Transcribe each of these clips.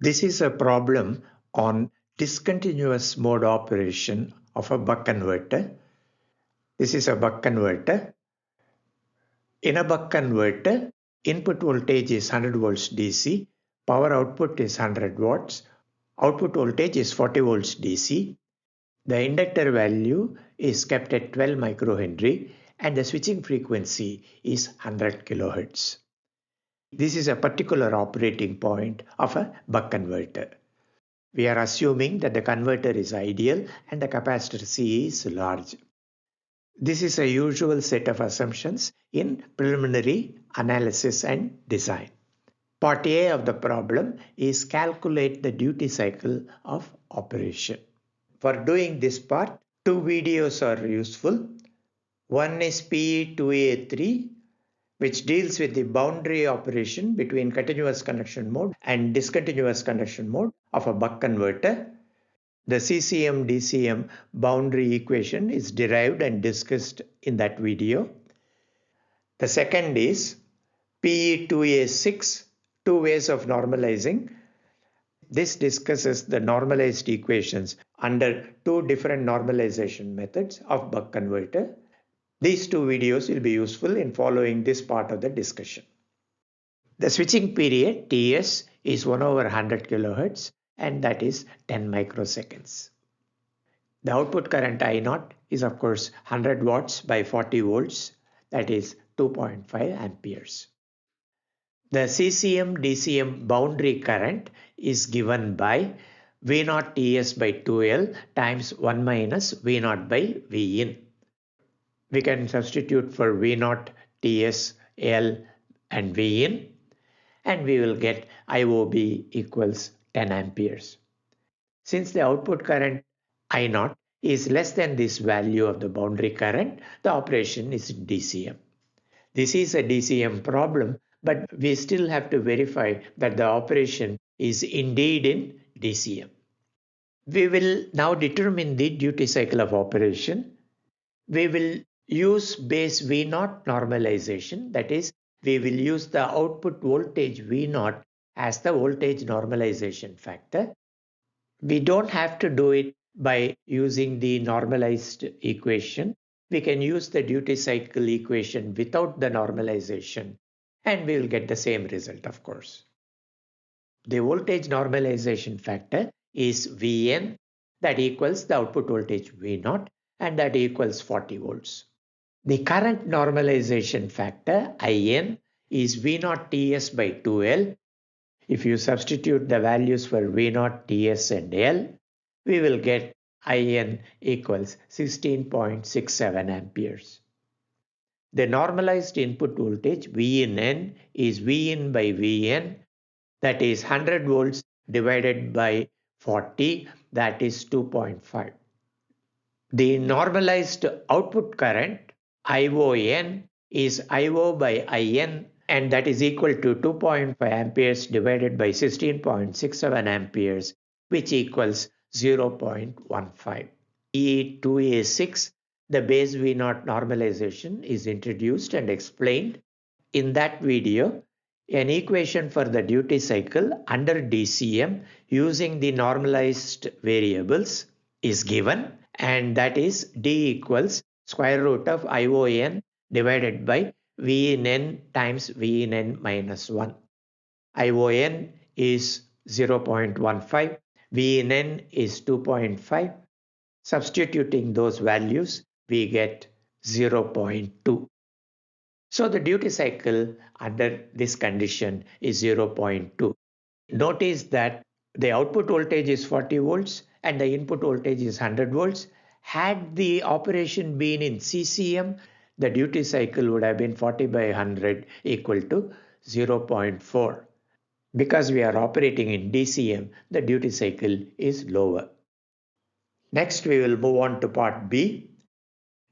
This is a problem on discontinuous mode operation of a buck converter. This is a buck converter. In a buck converter, input voltage is 100 volts DC, power output is 100 watts, output voltage is 40 volts DC. The inductor value is kept at 12 microhenry and the switching frequency is 100 kilohertz. This is a particular operating point of a buck converter. We are assuming that the converter is ideal and the capacitor C is large. This is a usual set of assumptions in preliminary analysis and design. Part A of the problem is calculate the duty cycle of operation. For doing this part, two videos are useful. One is PE2A3, which deals with the boundary operation between continuous conduction mode and discontinuous conduction mode of a buck converter. The CCM DCM boundary equation is derived and discussed in that video. The second is PE2A6, two ways of normalizing. This discusses the normalized equations under two different normalization methods of buck converter. These two videos will be useful in following this part of the discussion. The switching period Ts is 1 over 100 kilohertz and that is 10 microseconds. The output current I0 is of course 100 watts by 40 volts, that is 2.5 amperes. The CCM DCM boundary current is given by V0 Ts by 2L times 1 minus V0 by Vin. We can substitute for V0, Ts, L and Vin and we will get IOB equals 10 amperes. Since the output current I0 is less than this value of the boundary current, the operation is DCM. This is a DCM problem, but we still have to verify that the operation is indeed in DCM. We will now determine the duty cycle of operation. We will use base V0 normalization, that is, we will use the output voltage V0 as the voltage normalization factor. We don't have to do it by using the normalized equation. We can use the duty cycle equation without the normalization and we will get the same result, of course. The voltage normalization factor is Vn, that equals the output voltage V0 and that equals 40 volts. The current normalization factor In is V0 Ts by 2L. If you substitute the values for V0, Ts and L, we will get In equals 16.67 amperes. The normalized input voltage Vin is Vin by Vn, that is 100 volts divided by 40, that is 2.5. The normalized output current ION is IO by IN and that is equal to 2.5 amperes divided by 16.67 amperes, which equals 0.15. E2A6, the base V0 normalization is introduced and explained. In that video, an equation for the duty cycle under DCM using the normalized variables is given and that is D equals square root of ION divided by Vn times Vn minus 1. ION is 0.15, Vn is 2.5. Substituting those values, we get 0.2. So the duty cycle under this condition is 0.2. Notice that the output voltage is 40 volts and the input voltage is 100 volts. Had the operation been in CCM, the duty cycle would have been 40 by 100 equal to 0.4. Because we are operating in DCM, the duty cycle is lower. Next, we will move on to part B.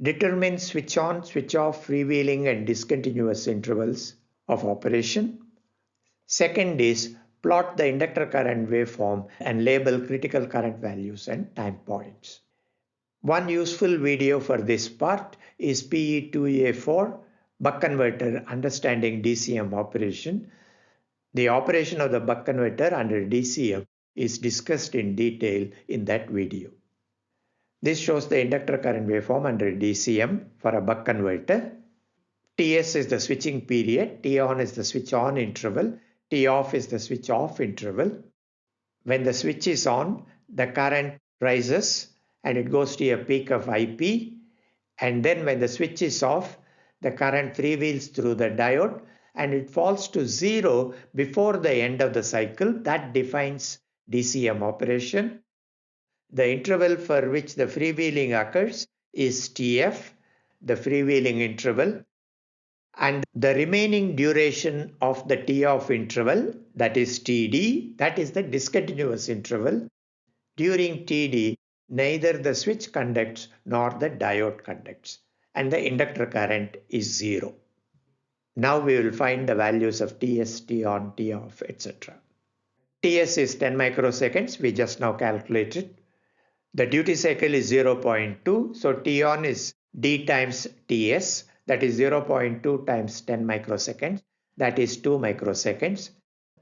Determine switch on, switch off, freewheeling and discontinuous intervals of operation. Second is plot the inductor current waveform and label critical current values and time points. One useful video for this part is PE2A4, Buck Converter Understanding DCM Operation. The operation of the buck converter under DCM is discussed in detail in that video. This shows the inductor current waveform under DCM for a buck converter. Ts is the switching period, T on is the switch on interval, T off is the switch off interval. When the switch is on, the current rises and it goes to a peak of IP, and then when the switch is off, the current freewheels through the diode and it falls to zero before the end of the cycle. That defines DCM operation. The interval for which the freewheeling occurs is TF, the freewheeling interval, and the remaining duration of the T off interval, that is TD, that is the discontinuous interval. During TD, neither the switch conducts nor the diode conducts, and the inductor current is zero. Now we will find the values of TS, T on, T off, etc. TS is 10 microseconds, we just now calculated. The duty cycle is 0.2, so T on is D times TS, that is 0.2 times 10 microseconds, that is 2 microseconds.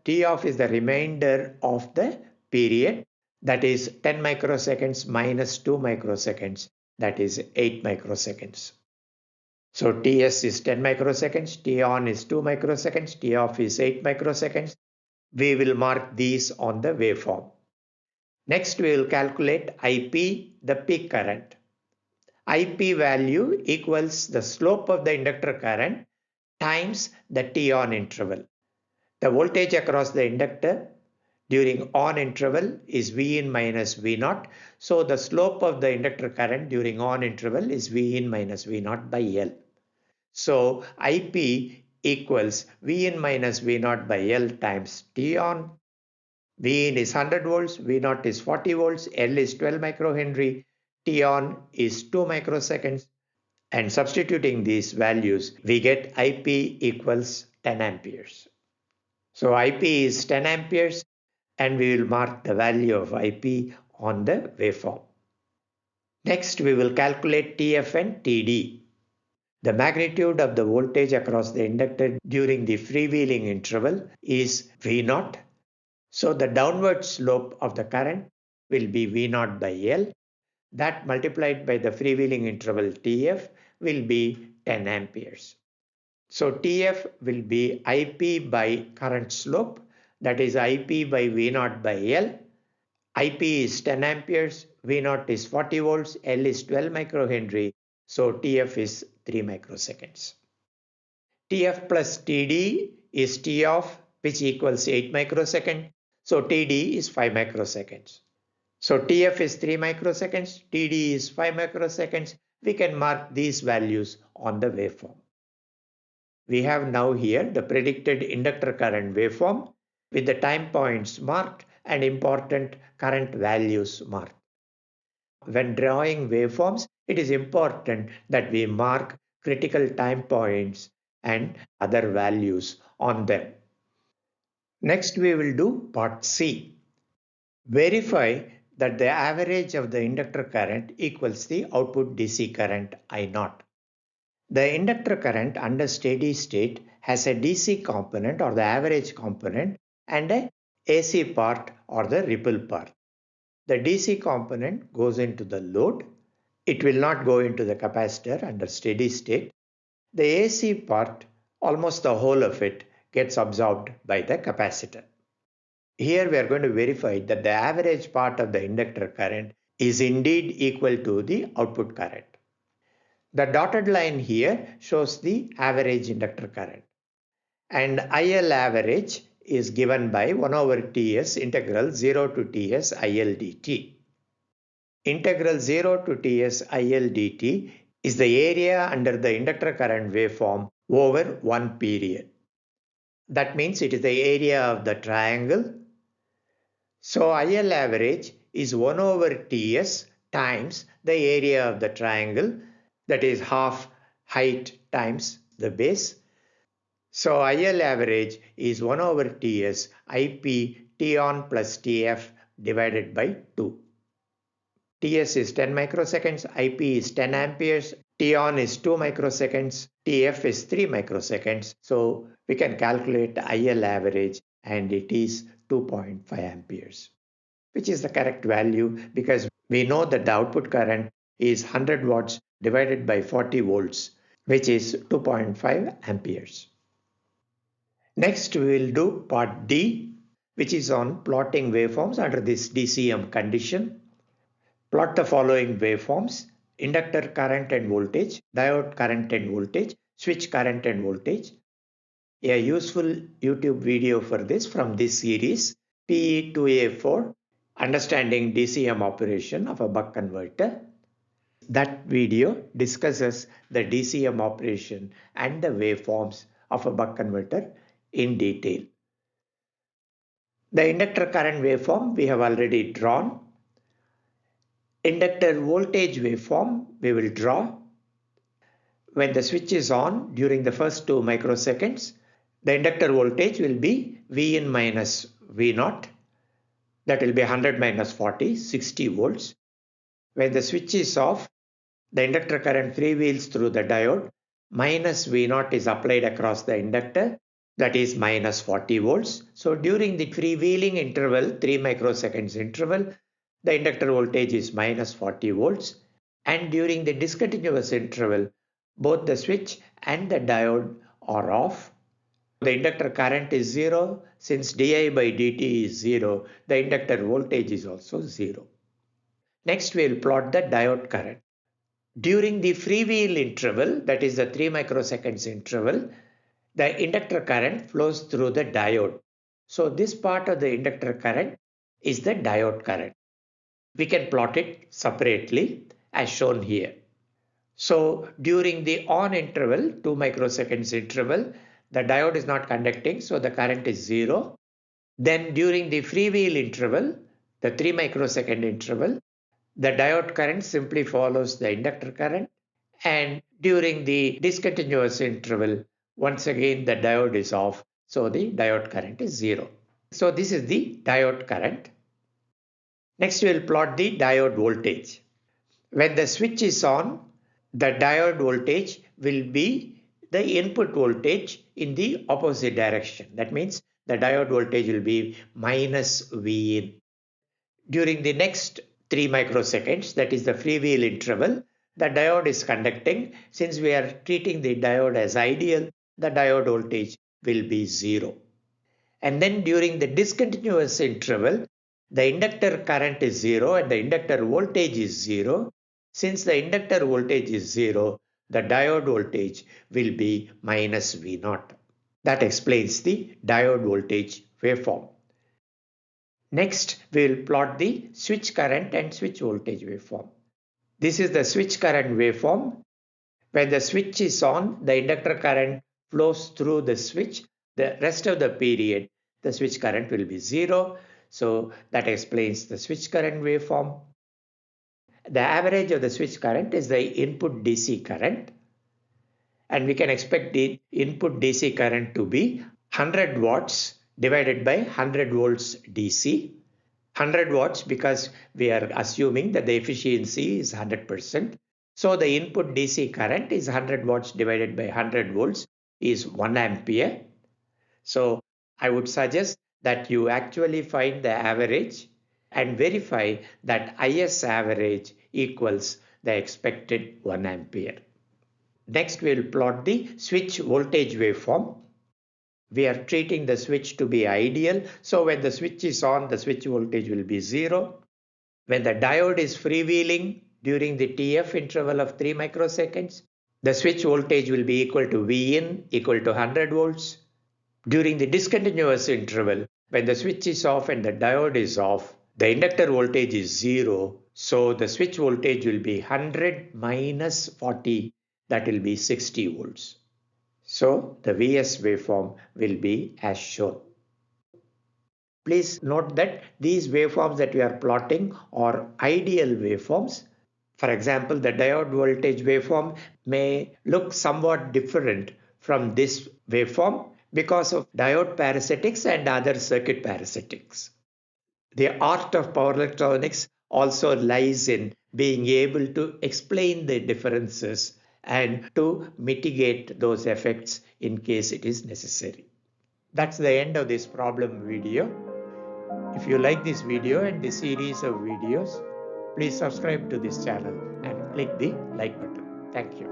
T off is the remainder of the period, that is 10 microseconds minus 2 microseconds, that is 8 microseconds. So TS is 10 microseconds, T on is 2 microseconds, T off is 8 microseconds. We will mark these on the waveform. Next, we will calculate IP, the peak current. IP value equals the slope of the inductor current times the T on interval. The voltage across the inductor during on interval is Vin minus V0. So the slope of the inductor current during on interval is Vin minus V0 by L. So IP equals Vin minus V0 by L times T on. Vin is 100 volts, V0 is 40 volts, L is 12 microhenry, T on is 2 microseconds, and substituting these values, we get IP equals 10 amperes. So IP is 10 amperes, and we will mark the value of IP on the waveform. Next, we will calculate TF and TD. The magnitude of the voltage across the inductor during the freewheeling interval is V0. So the downward slope of the current will be V0 by L. That multiplied by the freewheeling interval TF will be 10 amperes. So TF will be IP by current slope, that is IP by V0 by L. IP is 10 amperes, V0 is 40 volts, L is 12 microhenry, so TF is 3 microseconds. TF plus TD is T off, which equals 8 microseconds. So TD is 5 microseconds. So TF is 3 microseconds, TD is 5 microseconds. We can mark these values on the waveform. We have now here the predicted inductor current waveform with the time points marked and important current values marked. When drawing waveforms, it is important that we mark critical time points and other values on them. Next, we will do part C. Verify that the average of the inductor current equals the output DC current I0. The inductor current under steady state has a DC component or the average component and a AC part or the ripple part. The DC component goes into the load. It will not go into the capacitor under steady state. The AC part, almost the whole of it, gets absorbed by the capacitor. Here we are going to verify that the average part of the inductor current is indeed equal to the output current. The dotted line here shows the average inductor current, and IL average is given by 1 over Ts integral 0 to Ts IL dt. Integral 0 to Ts IL dt is the area under the inductor current waveform over one period. That means it is the area of the triangle. So IL average is 1 over Ts times the area of the triangle, that is half height times the base. So IL average is 1 over Ts IP T on plus TF divided by 2. Ts is 10 microseconds, IP is 10 amperes, T on is 2 microseconds, TF is 3 microseconds. So we can calculate IL average and it is 2.5 amperes, which is the correct value because we know that the output current is 100 watts divided by 40 volts, which is 2.5 amperes. Next, we will do part D, which is on plotting waveforms under this DCM condition. Plot the following waveforms: inductor current and voltage, diode current and voltage, switch current and voltage. A useful YouTube video for this from this series, PE2A4, Understanding DCM Operation of a Buck Converter. That video discusses the DCM operation and the waveforms of a buck converter in detail. The inductor current waveform we have already drawn. Inductor voltage waveform we will draw. When the switch is on during the first 2 microseconds, the inductor voltage will be Vin minus V0. That will be 100 minus 40, 60 volts. When the switch is off, the inductor current freewheels through the diode. Minus V0 is applied across the inductor, that is minus 40 volts. So during the freewheeling interval, 3 microseconds interval, the inductor voltage is minus 40 volts. And during the discontinuous interval, both the switch and the diode are off. The inductor current is 0. Since di by dt is 0, the inductor voltage is also 0. Next, we will plot the diode current. During the freewheel interval, that is the 3 microseconds interval, the inductor current flows through the diode. So this part of the inductor current is the diode current. We can plot it separately as shown here. So during the on interval, 2 microseconds interval, the diode is not conducting, so the current is 0. Then during the freewheel interval, the 3 microsecond interval, the diode current simply follows the inductor current. And during the discontinuous interval, once again the diode is off, so the diode current is 0. So this is the diode current. Next we will plot the diode voltage. When the switch is on, the diode voltage will be the input voltage in the opposite direction. That means the diode voltage will be minus Vin. During the next 3 microseconds, that is the freewheel interval, the diode is conducting. Since we are treating the diode as ideal, the diode voltage will be 0. And then during the discontinuous interval, the inductor current is 0 and the inductor voltage is 0. Since the inductor voltage is 0, the diode voltage will be minus V0. That explains the diode voltage waveform. Next, we will plot the switch current and switch voltage waveform. This is the switch current waveform. When the switch is on, the inductor current flows through the switch. The rest of the period, the switch current will be 0. So that explains the switch current waveform. The average of the switch current is the input DC current. And we can expect the input DC current to be 100 watts divided by 100 volts DC. 100 watts because we are assuming that the efficiency is 100%. So the input DC current is 100 watts divided by 100 volts is 1 ampere. So I would suggest that you actually find the average and verify that IS average equals the expected 1 ampere. Next, we will plot the switch voltage waveform. We are treating the switch to be ideal. So when the switch is on, the switch voltage will be 0. When the diode is freewheeling during the TF interval of 3 microseconds, the switch voltage will be equal to Vin equal to 100 volts. During the discontinuous interval, when the switch is off and the diode is off, the inductor voltage is 0. So the switch voltage will be 100 minus 40, that will be 60 volts. So the Vs waveform will be as shown. Please note that these waveforms that we are plotting are ideal waveforms. For example, the diode voltage waveform may look somewhat different from this waveform because of diode parasitics and other circuit parasitics. The art of power electronics also lies in being able to explain the differences and to mitigate those effects in case it is necessary. That's the end of this problem video. If you like this video and this series of videos, please subscribe to this channel and click the like button. Thank you.